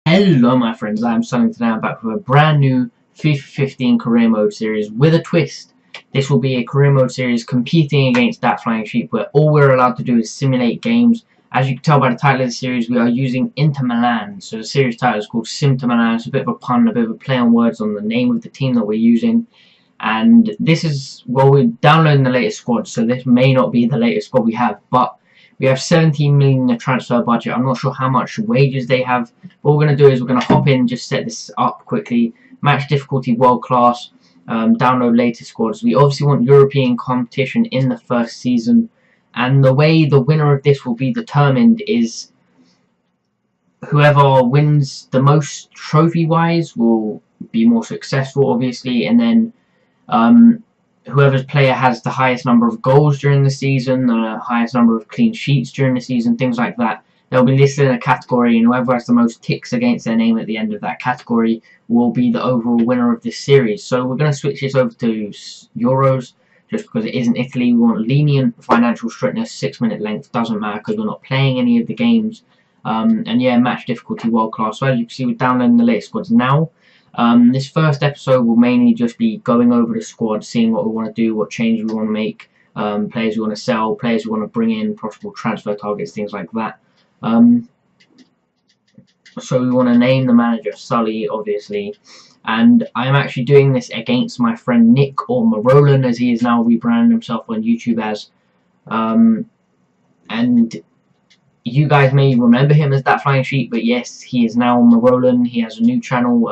Hello my friends, I'm Sunny. Today I'm back with a brand new FIFA 15 career mode series with a twist. This will be a career mode series competing against that flying sheep, where all we're allowed to do is simulate games. As you can tell by the title of the series, we are using Inter Milan. So the series title is called SimTer Milan. It's a bit of a pun, a bit of a play on words on the name of the team that we're using. And this is, well, we're downloading the latest squad, so this may not be the latest squad we have, but we have 17 million in the transfer budget. I'm not sure how much wages they have. What we're going to do is we're going to hop in and just set this up quickly. Match difficulty world class. Download latest squads. We obviously want European competition in the first season. And the way the winner of this will be determined is whoever wins the most trophy-wise will be more successful, obviously. And then whoever's player has the highest number of goals during the season, the highest number of clean sheets during the season, things like that, they'll be listed in a category, and whoever has the most ticks against their name at the end of that category will be the overall winner of this series. So we're going to switch this over to Euros, just because it isn't Italy. We want lenient financial strictness, 6-minute length, doesn't matter because we're not playing any of the games. And yeah, match difficulty world class. So as you can see, we're downloading the latest squads now. This first episode will mainly just be going over the squad, seeing what we want to do, what changes we want to make, players we want to sell, players we want to bring in, possible transfer targets, things like that. So we want to name the manager Sully, obviously, and I'm actually doing this against my friend Nick, or Merolan as he is now rebranding himself on YouTube as, and you guys may remember him as That Flying Sheep, but yes, he is now Merolan. He has a new channel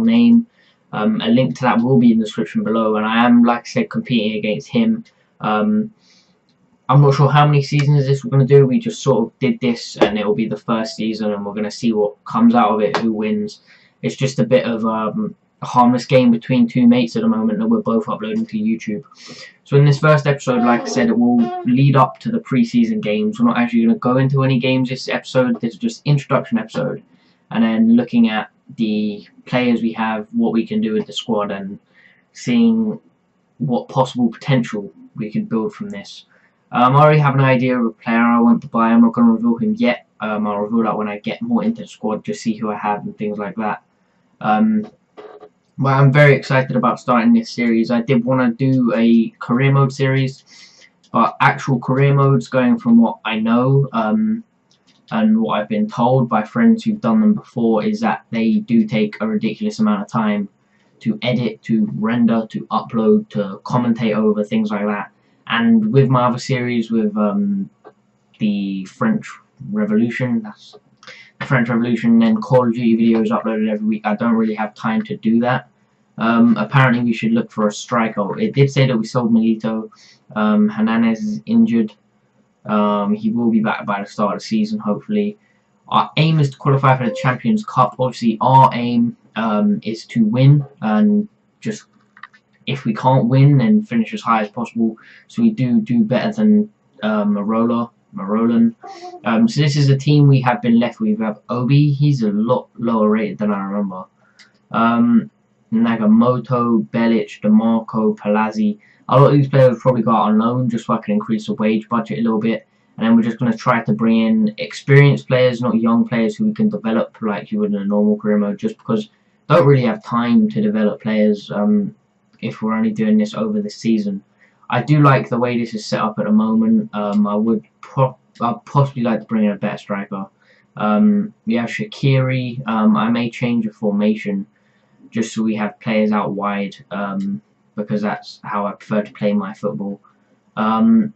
name. A link to that will be in the description below, and I am, like I said, competing against him. I'm not sure how many seasons this we're going to do. We just sort of did this, and it will be the first season, and we're going to see what comes out of it, who wins. It's just a bit of a harmless game between two mates at the moment that we're both uploading to YouTube. So in this first episode, like I said, it will lead up to the pre-season games. We're not actually going to go into any games this episode. This is just introduction episode, and then looking at the players we have, what we can do with the squad, and seeing what possible potential we can build from this. I already have an idea of a player I want to buy. I'm not going to reveal him yet. I'll reveal that when I get more into the squad, just see who I have and things like that. But I'm very excited about starting this series. I did want to do a career mode series, but actual career modes, going from what I know and what I've been told by friends who've done them before, is that they do take a ridiculous amount of time to edit, to render, to upload, to commentate over, things like that. And with my other series, with the French Revolution, that's the French Revolution, and Call of Duty videos uploaded every week, I don't really have time to do that. Apparently we should look for a striker. It did say that we sold Milito. Hernandez is injured. He will be back by the start of the season, hopefully. Our aim is to qualify for the Champions Cup. Obviously our aim is to win, and just if we can't win, then finish as high as possible. So we do better than Merolan. So this is a team we have been left with. We have Obi. He's a lot lower rated than I remember. Nagamoto, Belic, DeMarco, Palazzi. A lot of these players probably got on loan just so I can increase the wage budget a little bit. And then we're just going to try to bring in experienced players, not young players who we can develop like you would in a normal career mode, just because I don't really have time to develop players if we're only doing this over the season. I do like the way this is set up at the moment. I'd possibly like to bring in a better striker. We have Shaqiri. I may change the formation just so we have players out wide, because that's how I prefer to play my football. Our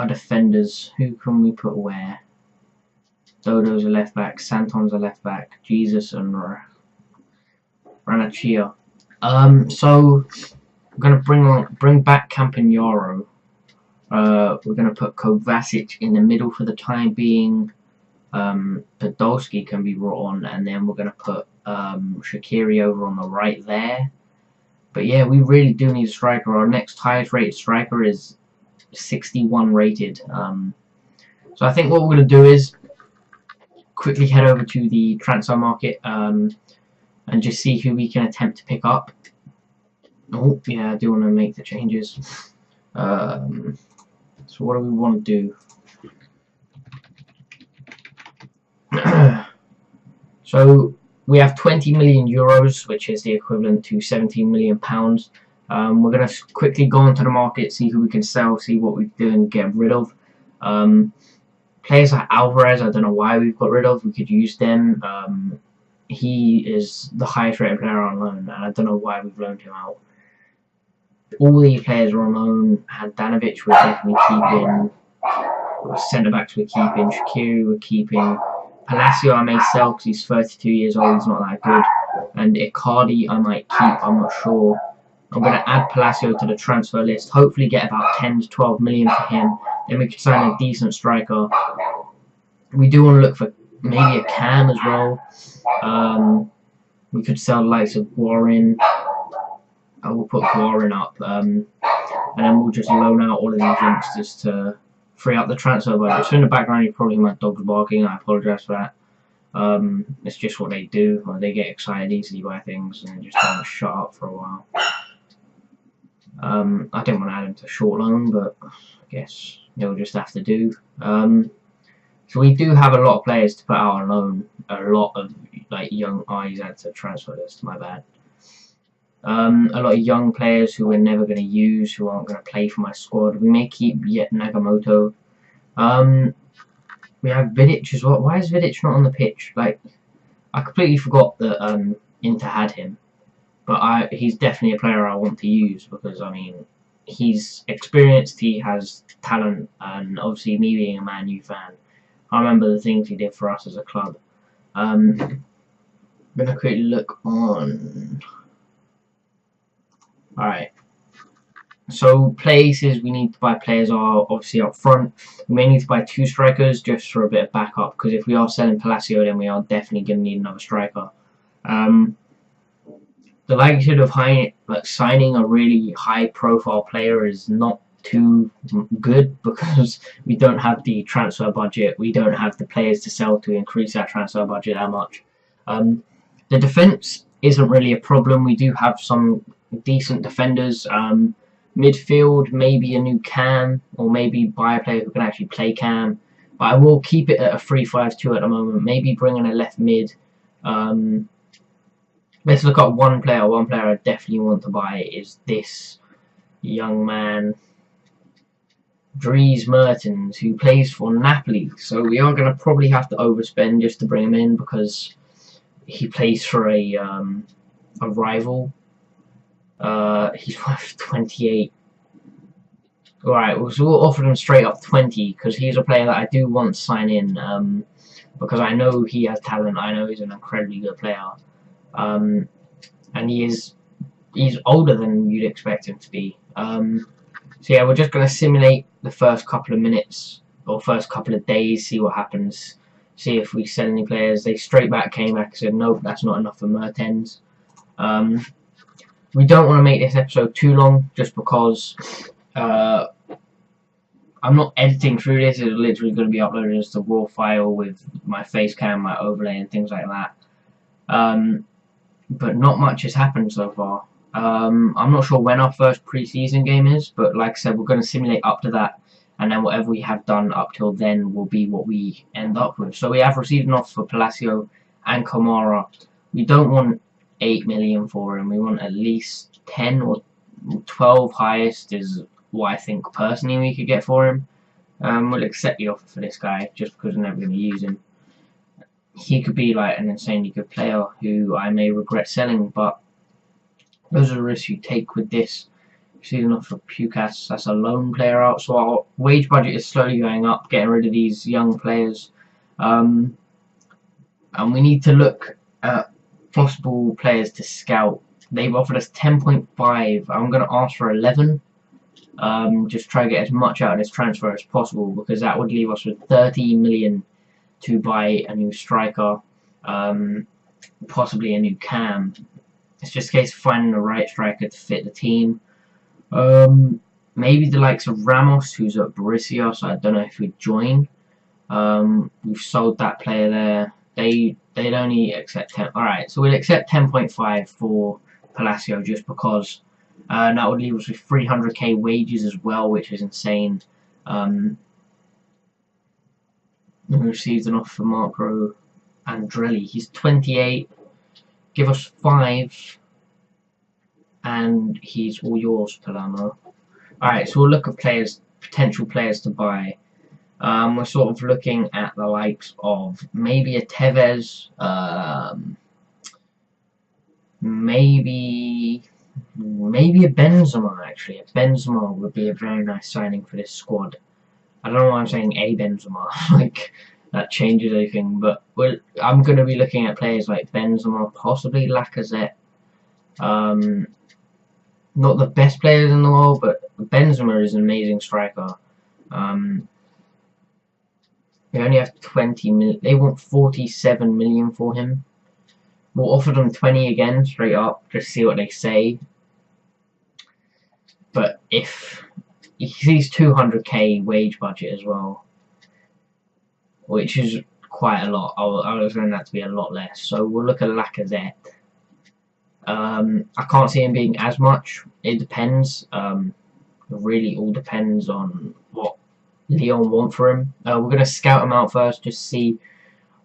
defenders, who can we put where? Dodo's a left back, Santon's a left back, Jesus and Ranachia. So we're gonna bring back Campagnaro. We're gonna put Kovacic in the middle for the time being. Podolski can be brought on, and then we're gonna put Shaqiri over on the right there. But yeah, we really do need a striker. Our next highest rated striker is 61 rated. So I think what we're gonna do is quickly head over to the transfer market and just see who we can attempt to pick up. Oh yeah, I do want to make the changes. So what do we want to do? So we have 20 million euros, which is the equivalent to 17 million pounds. We're going to quickly go onto the market, see who we can sell, see what we do and get rid of. Players like Alvarez, I don't know why we've got rid of. We could use them. He is the highest rated player on loan, and I don't know why we've loaned him out. All these players are on loan. Handanovic we're definitely keeping. Centre backs we're keeping. Shaqiri we're keeping. Palacio I may sell because he's 32 years old. He's not that good. And Icardi I might keep. I'm not sure. I'm going to add Palacio to the transfer list. Hopefully get about 10 to 12 million for him. Then we could sign a decent striker. We do want to look for maybe a Cam as well. We could sell the likes of Warren. I will put Warren up. And then we'll just loan out all of these youngsters to free up the transfer budget. So in the background, you probably hear my dogs barking. I apologise for that. It's just what they do. They get excited easily by things and just kind of shut up for a while. I didn't want to add him to short loan, but I guess they'll just have to do. So we do have a lot of players to put out on loan. A lot of like young eyes add to transfer list. My bad. A lot of young players who we're never going to use, who aren't going to play for my squad. We may keep yet Nagamoto. We have Vidic as well. Why is Vidic not on the pitch? Like, I completely forgot that Inter had him, but he's definitely a player I want to use because I mean he's experienced, he has talent, and obviously me being a Man U fan, I remember the things he did for us as a club. I'm gonna quickly look on. Alright, so places we need to buy players are obviously up front. We may need to buy 2 strikers just for a bit of backup, because if we are selling Palacio then we are definitely going to need another striker. The likelihood of signing a really high profile player is not too good because we don't have the transfer budget, we don't have the players to sell to increase that transfer budget that much. The defence isn't really a problem. We do have some decent defenders. Midfield, maybe a new Cam, or maybe buy a player who can actually play Cam. But I will keep it at a 3-5-2 at the moment. Maybe bring in a left mid. Let's look at one player. One player I definitely want to buy is this young man, Dries Mertens, who plays for Napoli. So we are going to probably have to overspend just to bring him in because he plays for a rival. He's worth 28. Alright, so we'll offer him straight up 20 because he's a player that I do want to sign in because I know he has talent. I know he's an incredibly good player. And he's older than you'd expect him to be. So yeah, we're just going to simulate the first couple of minutes or first couple of days, see what happens, see if we sell any players. They straight back came back and said nope, that's not enough for Mertens. We don't want to make this episode too long just because I'm not editing through this. It's literally going to be uploaded as a raw file with my face cam, my overlay and things like that. But not much has happened so far. I'm not sure when our first pre-season game is, but like I said, we're going to simulate up to that, and then whatever we have done up till then will be what we end up with. So we have received an offer for Palacio and Kamara. We don't want 8 million for him. We want at least 10 or 12 highest is what I think personally we could get for him. We'll accept the offer for this guy just because we're never going to use him. He could be like an insanely good player who I may regret selling, but those are the risks you take with this. Season off for Pukas, that's a loan player out, so our wage budget is slowly going up, getting rid of these young players. And we need to look at possible players to scout. They've offered us 10.5. I'm going to ask for 11. Just try to get as much out of this transfer as possible because that would leave us with 30 million to buy a new striker, possibly a new Cam. It's just a case of finding the right striker to fit the team. Maybe the likes of Ramos, who's at Borussia, so I don't know if we'd join. We've sold that player there. They'd only accept 10. Alright, so we'll accept 10.5 for Palacio just because that would leave us with 300k wages as well, which is insane. We received an offer for Marco. Andrelli. He's 28. Give us 5, and he's all yours, Palermo. Alright, so we'll look at players, potential players to buy. We're sort of looking at the likes of maybe a Tevez, maybe a Benzema. Actually, a Benzema would be a very nice signing for this squad. I don't know why I'm saying a Benzema, like that changes everything. But I'm going to be looking at players like Benzema, possibly Lacazette. Not the best players in the world, but Benzema is an amazing striker. They only have 20 million. They want 47 million for him. We'll offer them 20 again, straight up, just see what they say. But if he sees 200k wage budget as well, which is quite a lot. I was going that to be a lot less. So we'll look at Lacazette. I can't see him being as much. It depends. It really all depends on what Lyon want for him. We're going to scout him out first, just see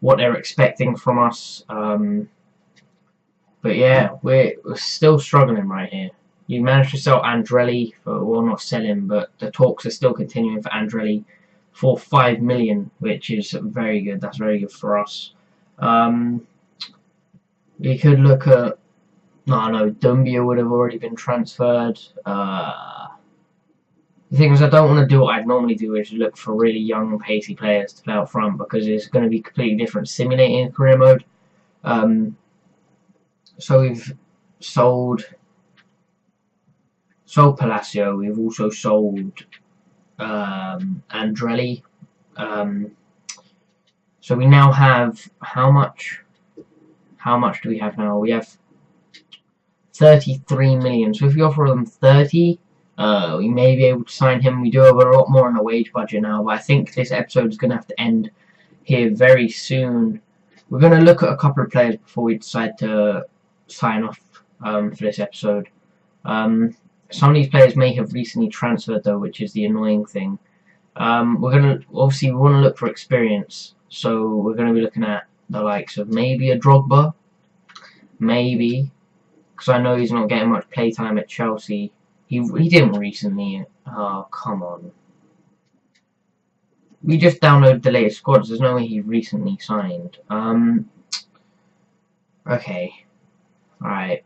what they're expecting from us. But yeah, we're still struggling right here. You managed to sell Andrelli for, well, not sell him, but the talks are still continuing for Andrelli for 5 million, which is very good. That's very good for us. We could look at, no, Dumbia would have already been transferred. The thing is, I don't want to do what I'd normally do, which is look for really young and pacey players to play out front, because it's going to be completely different simulating in career mode. So we've sold Palacio. We've also sold Andrelli. So we now have how much? How much do we have now? We have 33 million. So if we offer them 30, we may be able to sign him. We do have a lot more on the wage budget now, but I think this episode is going to have to end here very soon. We're going to look at a couple of players before we decide to sign off for this episode. Some of these players may have recently transferred though, which is the annoying thing. We're going to, obviously we want to look for experience, so we're going to be looking at the likes of maybe a Drogba, maybe, because I know he's not getting much playtime at Chelsea. He didn't recently. Oh, come on. We just downloaded the latest squads. There's no way he recently signed. Okay. Alright.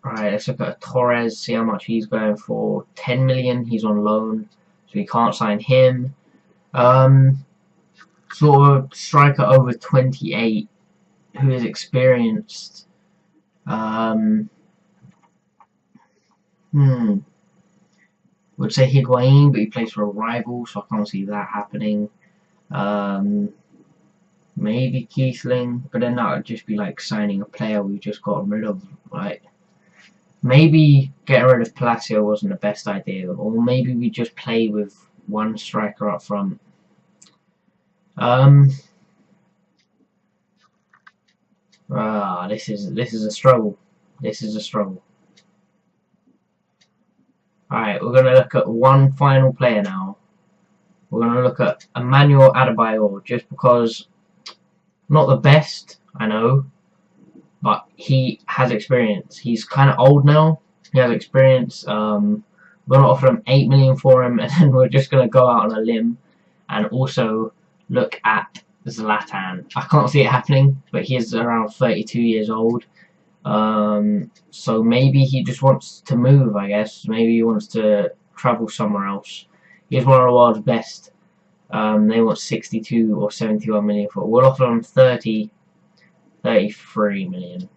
Alright, let's look at Torres, see how much he's going for. 10 million, he's on loan, so we can't sign him. Sort of a striker over 28 who is experienced. Would say Higuain, but he plays for a rival, so I can't see that happening. Maybe Kiesling, but then that would just be like signing a player we've just gotten rid of, right? Maybe getting rid of Palacio wasn't the best idea, or maybe we just play with one striker up front. This is a struggle. This is a struggle. Alright, we're gonna look at one final player now. We're gonna look at Emmanuel Adebayor, just because not the best, I know, but he has experience. He's kind of old now. He has experience. We're gonna offer him 8 million for him, and then we're just gonna go out on a limb and also look at Zlatan. I can't see it happening, but he is around 32 years old. So maybe he just wants to move, I guess. Maybe he wants to travel somewhere else. He's one of the world's best. They want 62 or 71 million for it. We'll offer him 33 million.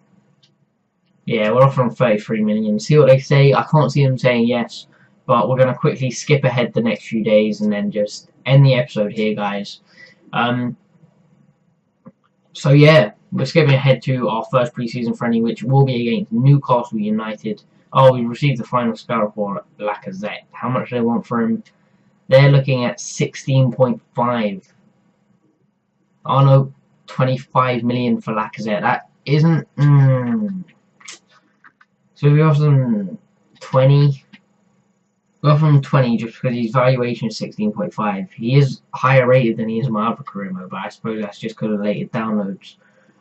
Yeah, we'll offer him 33 million. See what they say. I can't see them saying yes, but we're going to quickly skip ahead the next few days and then just end the episode here, guys. So yeah, we're skipping ahead to our first pre-season friendly, which will be against Newcastle United. Oh, we received the final scout report, Lacazette. How much do they want for him? They're looking at 16.5. Oh no, 25 million for Lacazette. That isn't. So we offer them 20. Go from 20 just because his valuation is 16.5. He is higher rated than he is my other career mode, but I suppose that's just because of later downloads.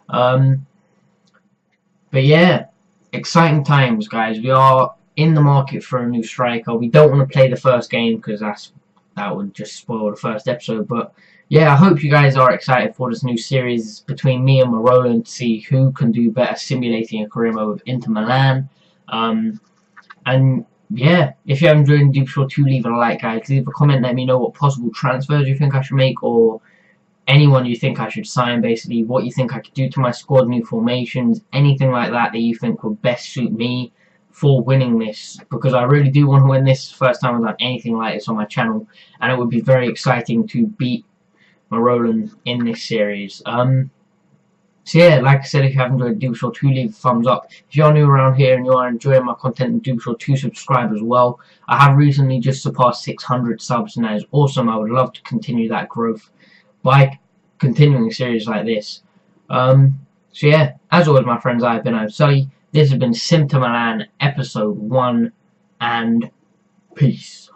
But yeah, exciting times, guys. We are in the market for a new striker. We don't want to play the first game because that would just spoil the first episode. But yeah, I hope you guys are excited for this new series between me and Merolan to see who can do better simulating a career mode with Inter Milan. And yeah, if you have enjoyed Deep Shore 2, leave a like, guys. Leave a comment, let me know what possible transfers you think I should make, or anyone you think I should sign, basically, what you think I could do to my squad, new formations, anything like that that you think would best suit me for winning this, because I really do want to win this. First time I've done anything like this on my channel, and it would be very exciting to beat Merolan in this series. So yeah, like I said, if you have enjoyed Deep Shore 2, leave a thumbs up. If you're new around here and you are enjoying my content in Deep Shore 2, subscribe as well. I have recently just surpassed 600 subs, and that is awesome. I would love to continue that growth by continuing a series like this. So yeah, as always, my friends, I've been Sully. This has been SimTer Milan episode 1, and peace.